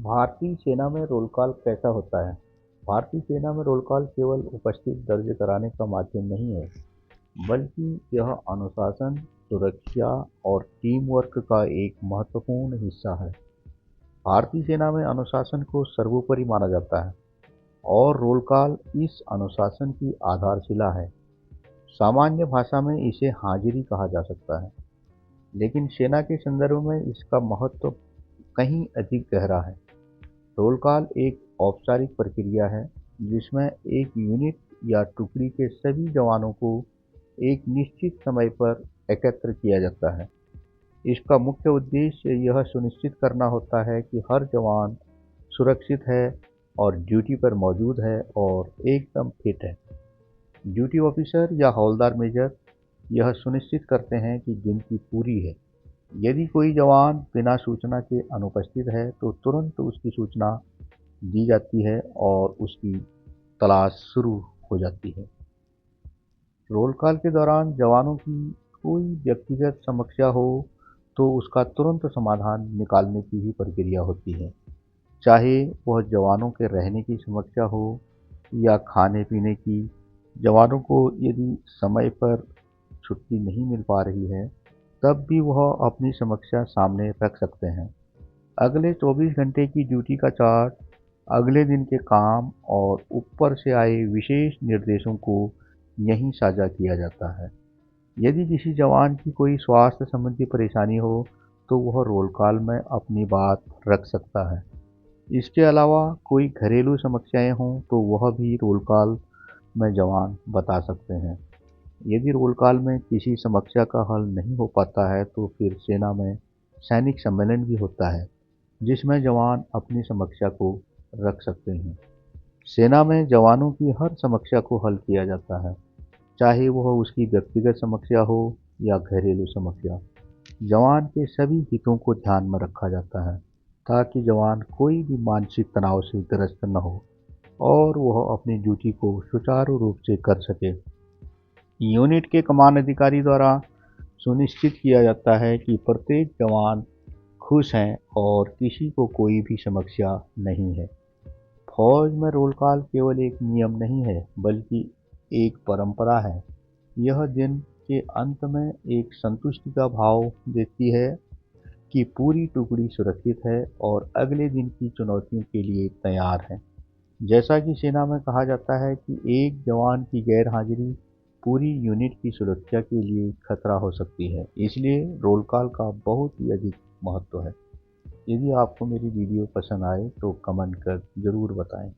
भारतीय सेना में रोल कॉल कैसा होता है? भारतीय सेना में रोल कॉल केवल उपस्थिति दर्ज कराने का माध्यम नहीं है, बल्कि यह अनुशासन, सुरक्षा और टीम वर्क का एक महत्वपूर्ण हिस्सा है। भारतीय सेना में अनुशासन को सर्वोपरि माना जाता है और रोल कॉल इस अनुशासन की आधारशिला है। सामान्य भाषा में इसे हाजिरी कहा जा सकता है, लेकिन सेना के संदर्भ में इसका महत्व कहीं अधिक गहरा है। रोल कॉल एक औपचारिक प्रक्रिया है जिसमें एक यूनिट या टुकड़ी के सभी जवानों को एक निश्चित समय पर एकत्र किया जाता है। इसका मुख्य उद्देश्य यह सुनिश्चित करना होता है कि हर जवान सुरक्षित है और ड्यूटी पर मौजूद है और एकदम फिट है। ड्यूटी ऑफिसर या हवलदार मेजर यह सुनिश्चित करते हैं कि गिनती पूरी है। यदि कोई जवान बिना सूचना के अनुपस्थित है तो तुरंत उसकी सूचना दी जाती है और उसकी तलाश शुरू हो जाती है। रोल कॉल के दौरान जवानों की कोई व्यक्तिगत समस्या हो तो उसका तुरंत समाधान निकालने की ही प्रक्रिया होती है। चाहे वह जवानों के रहने की समस्या हो या खाने पीने की। जवानों को यदि समय पर छुट्टी नहीं मिल पा रही है, तब भी वह अपनी समस्या सामने रख सकते हैं। अगले 24 घंटे की ड्यूटी का चार्ट, अगले दिन के काम और ऊपर से आए विशेष निर्देशों को यहीं साझा किया जाता है। यदि किसी जवान की कोई स्वास्थ्य संबंधी परेशानी हो तो वह रोल कॉल में अपनी बात रख सकता है। इसके अलावा कोई घरेलू समस्याएं हों तो वह भी रोल कॉल में जवान बता सकते हैं। यदि रोल कॉल में किसी समस्या का हल नहीं हो पाता है तो फिर सेना में सैनिक सम्मेलन भी होता है, जिसमें जवान अपनी समस्या को रख सकते हैं। सेना में जवानों की हर समस्या को हल किया जाता है, चाहे वह उसकी व्यक्तिगत समस्या हो या घरेलू समस्या। जवान के सभी हितों को ध्यान में रखा जाता है ताकि जवान कोई भी मानसिक तनाव से ग्रस्त न हो और वह अपनी ड्यूटी को सुचारू रूप से कर सके। यूनिट के कमान अधिकारी द्वारा सुनिश्चित किया जाता है कि प्रत्येक जवान खुश हैं और किसी को कोई भी समस्या नहीं है। फौज में रोल कॉल केवल एक नियम नहीं है, बल्कि एक परंपरा है। यह दिन के अंत में एक संतुष्टि का भाव देती है कि पूरी टुकड़ी सुरक्षित है और अगले दिन की चुनौतियों के लिए तैयार है। जैसा कि सेना में कहा जाता है कि एक जवान की गैर हाजिरी पूरी यूनिट की सुरक्षा के लिए खतरा हो सकती है, इसलिए रोल कॉल का बहुत ही अधिक महत्व है। यदि आपको मेरी वीडियो पसंद आए तो कमेंट कर ज़रूर बताएं।